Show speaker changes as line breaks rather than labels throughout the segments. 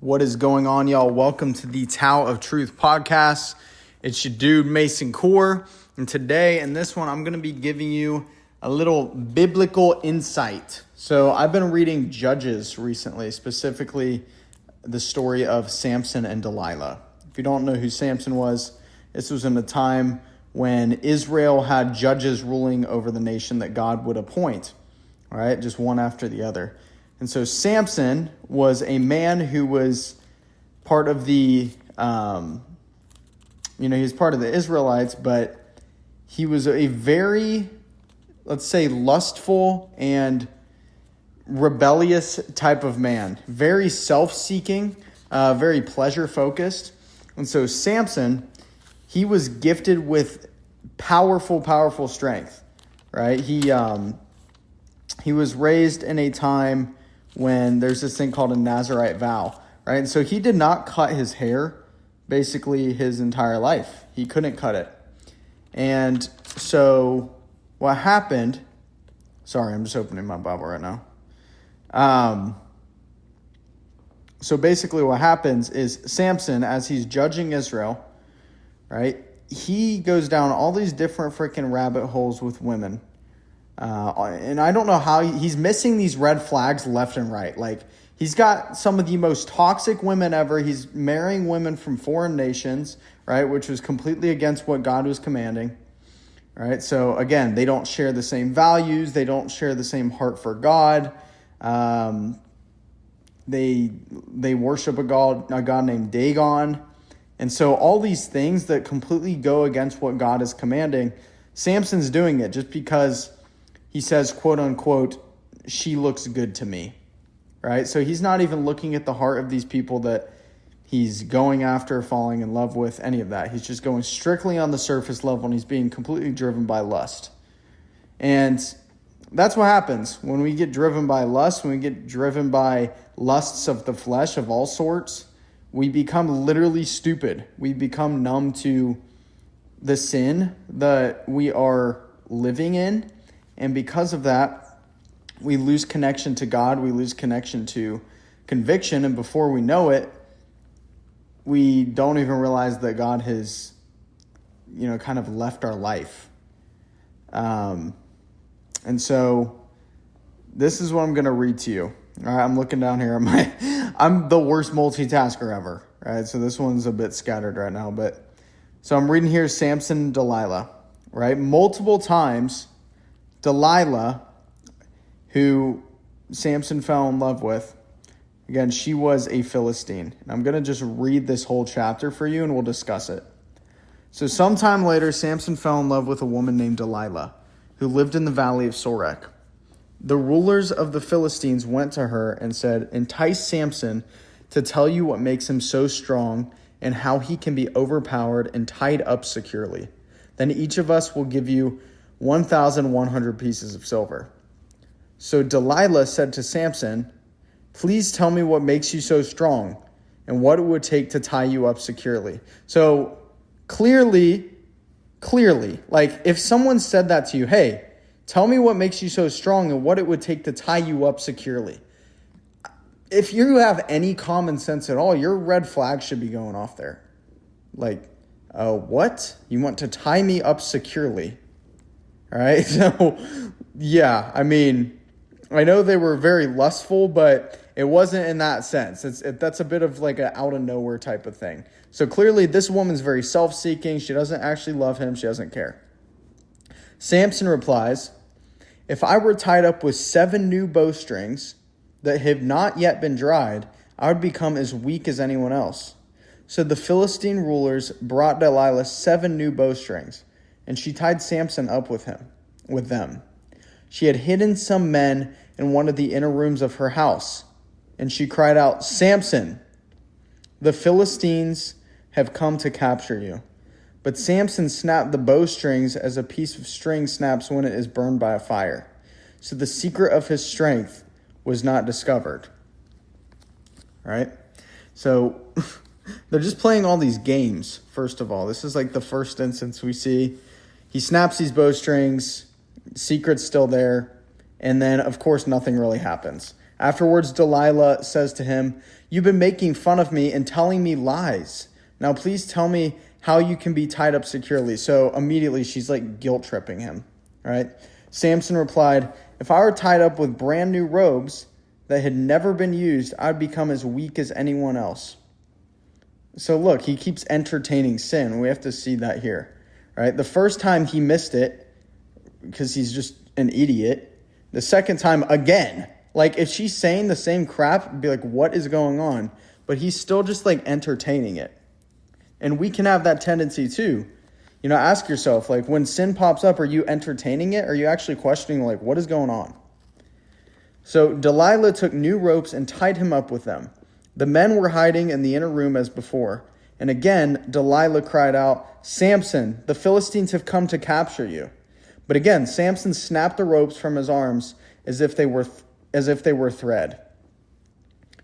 What is going on, y'all? Welcome to the Tao of Truth podcast. It's your dude, Mason Core. And today, in this one, I'm going to be giving you a little biblical insight. So I've been reading Judges recently, specifically the story of Samson and Delilah. If you don't know who Samson was, this was in a time when Israel had judges ruling over the nation that God would appoint, all right, just one after the other. And so Samson was a man who was part of the, he was part of the Israelites, but he was a very, let's say, lustful and rebellious type of man. Very self-seeking, very pleasure-focused. And so Samson, he was gifted with powerful strength, right? He was raised in a time when there's this thing called a Nazirite vow, right? And so he did not cut his hair basically his entire life. He couldn't cut it. And so what happened, sorry, I'm just opening my Bible right now. So basically what happens is Samson, as he's judging Israel, right, he goes down all these different freaking rabbit holes with women. And I don't know how he's missing these red flags left and right. Like, he's got some of the most toxic women ever. He's marrying women from foreign nations, right, which was completely against what God was commanding, right? So again, they don't share the same values. They don't share the same heart for God. They worship a god named Dagon. And so all these things that completely go against what God is commanding, Samson's doing it just because he says, quote unquote, she looks good to me, right? So he's not even looking at the heart of these people that he's going after, falling in love with, any of that. He's just going strictly on the surface level, and he's being completely driven by lust. And that's what happens when we get driven by lust, when we get driven by lusts of the flesh of all sorts. We become literally stupid. We become numb to the sin that we are living in. And because of that, we lose connection to God. We lose connection to conviction. And before we know it, we don't even realize that God has, kind of left our life. And so this is what I'm going to read to you. All right, I'm looking down here. I'm the worst multitasker ever. Right, so this one's a bit scattered right now. So I'm reading here Samson and Delilah. Right, multiple times, Delilah, who Samson fell in love with, again, she was a Philistine. I'm going to just read this whole chapter for you and we'll discuss it. So sometime later, Samson fell in love with a woman named Delilah, who lived in the valley of Sorek. The rulers of the Philistines went to her and said, "Entice Samson to tell you what makes him so strong and how he can be overpowered and tied up securely. Then each of us will give you 1,100 pieces of silver." So Delilah said to Samson, "Please tell me what makes you so strong and what it would take to tie you up securely." So clearly, like if someone said that to you, "Hey, tell me what makes you so strong and what it would take to tie you up securely." If you have any common sense at all, your red flag should be going off there. Like, what? You want to tie me up securely? All right. So, yeah, I mean, I know they were very lustful, but it wasn't in that sense. That's a bit of like an out of nowhere type of thing. So clearly this woman's very self-seeking. She doesn't actually love him. She doesn't care. Samson replies, "If I were tied up with 7 new bowstrings that have not yet been dried, I would become as weak as anyone else." So the Philistine rulers brought Delilah 7 new bowstrings, and she tied Samson up with them. She had hidden some men in one of the inner rooms of her house, and she cried out, "Samson, the Philistines have come to capture you." But Samson snapped the bowstrings as a piece of string snaps when it is burned by a fire. So the secret of his strength was not discovered. Right? So they're just playing all these games, first of all. This is like the first instance we see. He snaps these bowstrings, secret's still there, and then, of course, nothing really happens. Afterwards, Delilah says to him, "You've been making fun of me and telling me lies. Now please tell me how you can be tied up securely." So immediately she's like guilt tripping him, right? Samson replied, "If I were tied up with brand new robes that had never been used, I'd become as weak as anyone else." So look, he keeps entertaining sin. We have to see that here, right? The first time he missed it because he's just an idiot. The second time again. Like, if she's saying the same crap, it'd be like, what is going on? But he's still just like entertaining it. And we can have that tendency too. You know, ask yourself, like, when sin pops up, are you entertaining it? Or are you actually questioning, like, what is going on? So Delilah took new ropes and tied him up with them. The men were hiding in the inner room as before. And again, Delilah cried out, "Samson, the Philistines have come to capture you." But again, Samson snapped the ropes from his arms as if they were thread.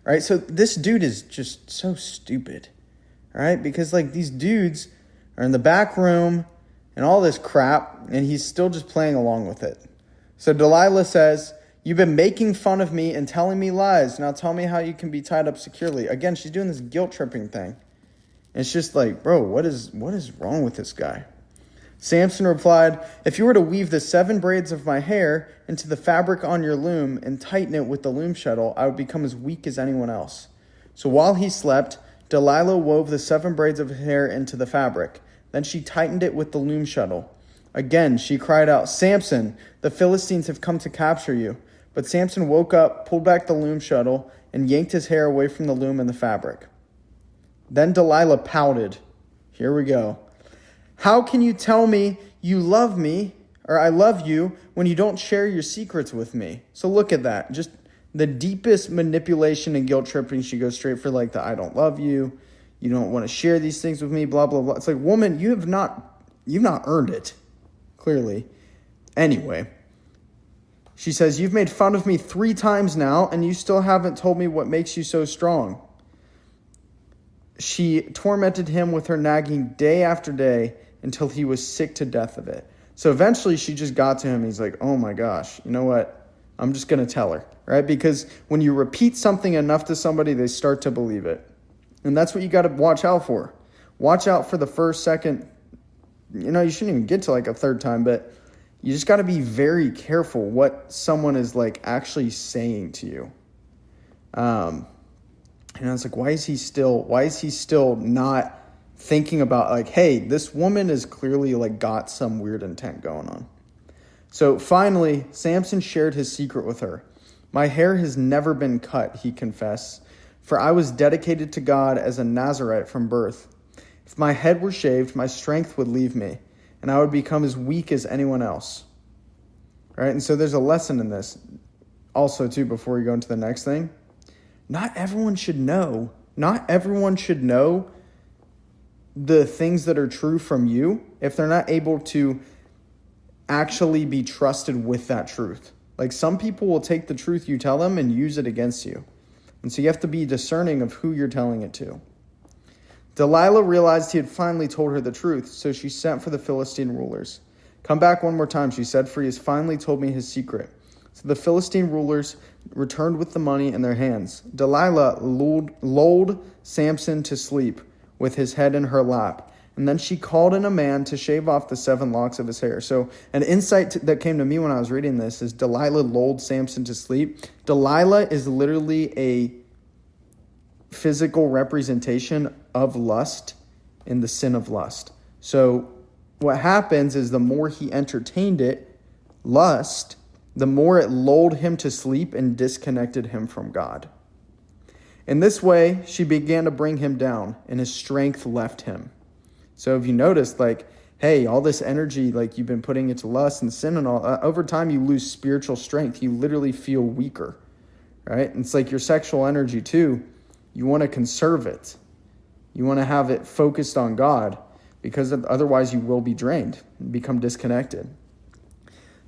All right, so this dude is just so stupid. All right, because like these dudes are in the back room and all this crap, and he's still just playing along with it. So Delilah says, "You've been making fun of me and telling me lies. Now tell me how you can be tied up securely." Again, she's doing this guilt tripping thing. And it's just like, bro, what is wrong with this guy? Samson replied, "If you were to weave the 7 braids of my hair into the fabric on your loom and tighten it with the loom shuttle, I would become as weak as anyone else." So while he slept, Delilah wove the 7 braids of hair into the fabric. Then she tightened it with the loom shuttle. Again, she cried out, "Samson, the Philistines have come to capture you." But Samson woke up, pulled back the loom shuttle, and yanked his hair away from the loom and the fabric. Then Delilah pouted. Here we go. "How can you tell me you love me, or I love you, when you don't share your secrets with me?" So look at that. Just the deepest manipulation and guilt tripping. She goes straight for like the "I don't love you. You don't want to share these things with me," blah, blah, blah. It's like, woman, you've not earned it, clearly. Anyway, she says, "You've made fun of me 3 times now, and you still haven't told me what makes you so strong." She tormented him with her nagging day after day until he was sick to death of it. So eventually she just got to him. He's like, oh my gosh, you know what? I'm just going to tell her, right? Because when you repeat something enough to somebody, they start to believe it. And that's what you got to watch out for. Watch out for the first, second, you shouldn't even get to like a third time, but you just got to be very careful what someone is like actually saying to you. It's like, why is he still not thinking about like, hey, this woman is clearly like got some weird intent going on. So finally, Samson shared his secret with her. "My hair has never been cut," he confessed, "for I was dedicated to God as a Nazirite from birth. If my head were shaved, my strength would leave me, and I would become as weak as anyone else." All right, and so there's a lesson in this also too before we go into the next thing. Not everyone should know. Not everyone should know the things that are true from you if they're not able to actually be trusted with that truth. Like, some people will take the truth you tell them and use it against you. And so you have to be discerning of who you're telling it to. Delilah realized he had finally told her the truth, so she sent for the Philistine rulers. "Come back one more time," she said, "for he has finally told me his secret." So the Philistine rulers returned with the money in their hands. Delilah lulled Samson to sleep with his head in her lap, and then she called in a man to shave off the 7 locks of his hair. So an insight that came to me when I was reading this is Delilah lulled Samson to sleep. Delilah is literally a physical representation of lust in the sin of lust. So what happens is the more he entertained it, lust, the more it lulled him to sleep and disconnected him from God. In this way, she began to bring him down, and his strength left him. So if you notice, like, hey, all this energy, like you've been putting into lust and sin and all, over time you lose spiritual strength. You literally feel weaker, right? And it's like your sexual energy too. You want to conserve it. You want to have it focused on God, because otherwise you will be drained and become disconnected.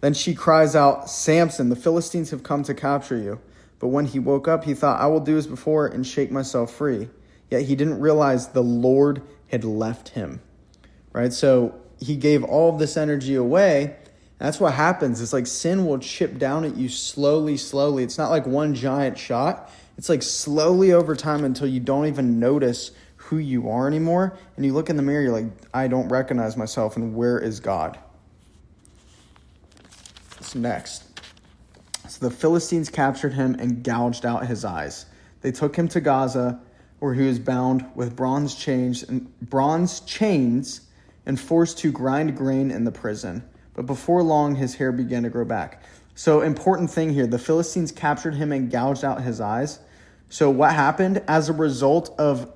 Then she cries out, "Samson, the Philistines have come to capture you." But when he woke up, he thought, "I will do as before and shake myself free." Yet he didn't realize the Lord had left him, right? So he gave all of this energy away, And that's what happens. It's like sin will chip down at you slowly. It's not like one giant shot. It's like slowly over time until you don't even notice who you are anymore. And you look in the mirror, you're like, I don't recognize myself. And where is God? What's next? So the Philistines captured him and gouged out his eyes. They took him to Gaza, where he was bound with bronze chains and forced to grind grain in the prison. But before long, his hair began to grow back. So important thing here, the Philistines captured him and gouged out his eyes. So what happened as a result of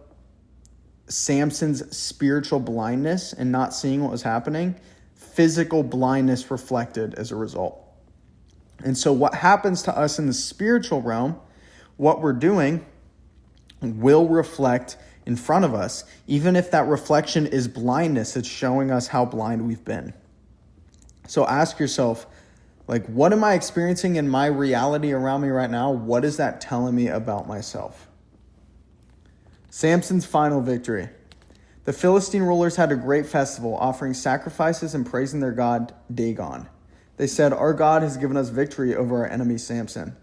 Samson's spiritual blindness and not seeing what was happening? Physical blindness reflected as a result. And so what happens to us in the spiritual realm, what we're doing will reflect in front of us. Even if that reflection is blindness, it's showing us how blind we've been. So ask yourself, like, what am I experiencing in my reality around me right now? What is that telling me about myself? Samson's final victory. The Philistine rulers had a great festival, offering sacrifices and praising their god Dagon. They said, our God has given us victory over our enemy Samson.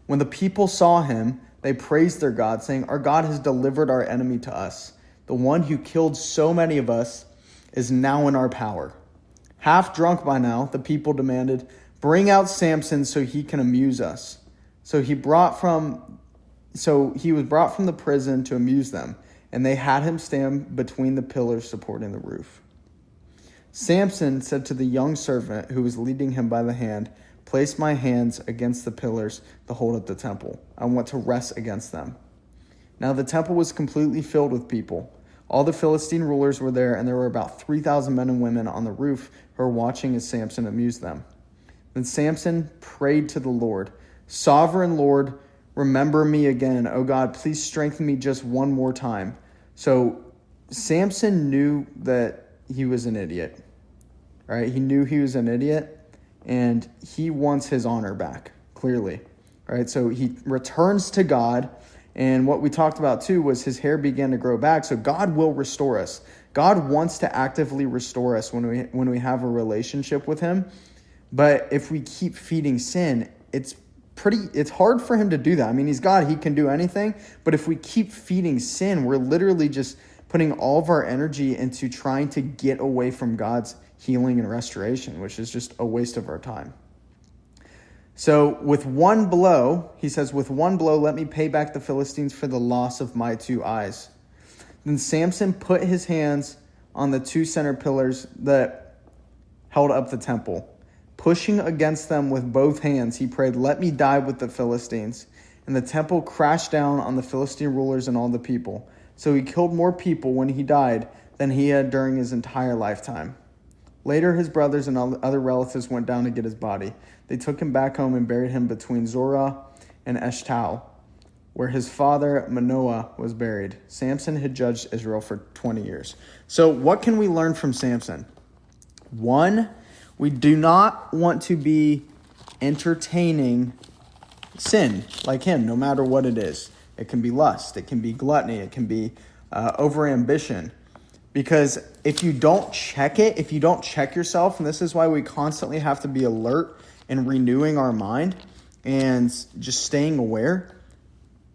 When the people saw him, they praised their God, saying, our God has delivered our enemy to us. The one who killed so many of us is now in our power. Half drunk by now, the people demanded, bring out Samson so he can amuse us. So he was brought from the prison to amuse them, and they had him stand between the pillars supporting the roof. Samson said to the young servant who was leading him by the hand, place my hands against the pillars to hold up the temple. I want to rest against them. Now the temple was completely filled with people. All the Philistine rulers were there, and there were about 3,000 men and women on the roof who were watching as Samson amused them. Then Samson prayed to the Lord, Sovereign Lord, remember me again. Oh God, please strengthen me just one more time. So Samson knew that he was an idiot, right? He knew he was an idiot, and he wants his honor back, clearly, right? So he returns to God, and what we talked about too was his hair began to grow back. So God will restore us. God wants to actively restore us when we have a relationship with him. But if we keep feeding sin, it's hard for him to do that. I mean, he's God, he can do anything. But if we keep feeding sin, we're literally just putting all of our energy into trying to get away from God's healing and restoration, which is just a waste of our time. So with one blow, he says, with one blow, let me pay back the Philistines for the loss of my 2 eyes. Then Samson put his hands on the 2 center pillars that held up the temple. Pushing against them with both hands, he prayed, let me die with the Philistines. And the temple crashed down on the Philistine rulers and all the people. So he killed more people when he died than he had during his entire lifetime. Later, his brothers and other relatives went down to get his body. They took him back home and buried him between Zorah and Eshtaol, where his father Manoah was buried. Samson had judged Israel for 20 years. So what can we learn from Samson? 1, we do not want to be entertaining sin like him, no matter what it is. It can be lust. It can be gluttony. It can be overambition. Because if you don't check it, if you don't check yourself, and this is why we constantly have to be alert and renewing our mind and just staying aware,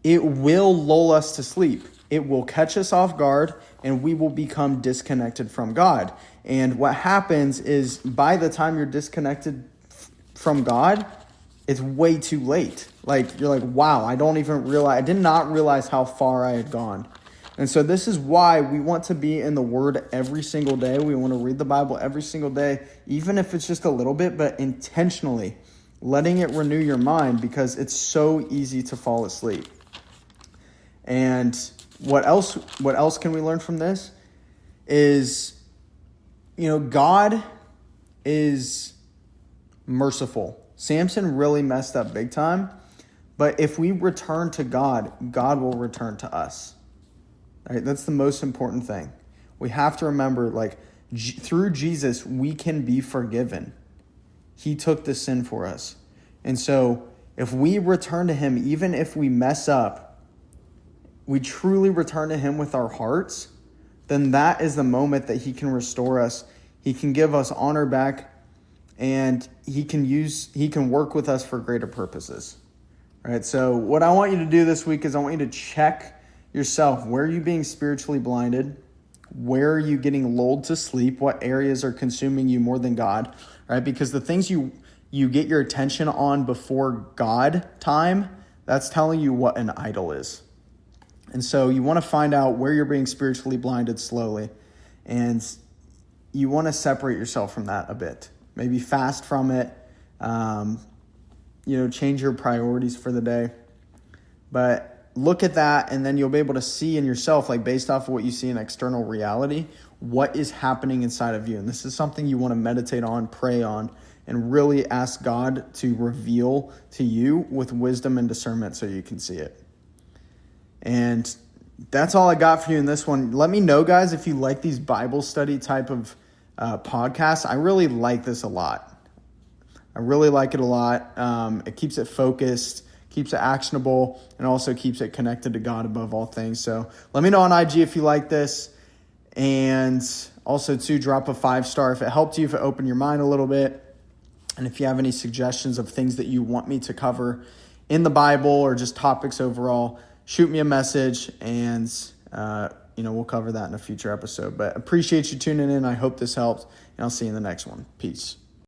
it will lull us to sleep. It will catch us off guard, and we will become disconnected from God. And what happens is by the time you're disconnected from God, it's way too late. Like, you're like, wow, I did not realize how far I had gone. And so this is why we want to be in the Word every single day. We want to read the Bible every single day, even if it's just a little bit, but intentionally letting it renew your mind, because it's so easy to fall asleep. And what else can we learn from this is, God is merciful. Samson really messed up big time, but if we return to God, God will return to us. All right, that's the most important thing. We have to remember, through Jesus, we can be forgiven. He took the sin for us. And so if we return to him, even if we mess up, we truly return to him with our hearts, then that is the moment that he can restore us. He can give us honor back. and he can work with us for greater purposes. All right, so what I want you to do this week is I want you to check yourself. Where are you being spiritually blinded? Where are you getting lulled to sleep? What areas are consuming you more than God? Right? Because the things you get your attention on before God time, that's telling you what an idol is. And so you want to find out where you're being spiritually blinded slowly. And you want to separate yourself from that a bit. Maybe fast from it. Change your priorities for the day. But look at that, and then you'll be able to see in yourself, like based off of what you see in external reality, what is happening inside of you. And this is something you want to meditate on, pray on, and really ask God to reveal to you with wisdom and discernment so you can see it. And that's all I got for you in this one. Let me know, guys, if you like these Bible study type of podcasts. I really like this a lot. I really like it a lot. It keeps it focused, keeps it actionable, and also keeps it connected to God above all things. So let me know on IG if you like this. And also, too, drop a 5-star if it helped you, if it opened your mind a little bit. And if you have any suggestions of things that you want me to cover in the Bible or just topics overall, shoot me a message, and we'll cover that in a future episode. But appreciate you tuning in. I hope this helped, and I'll see you in the next one. Peace.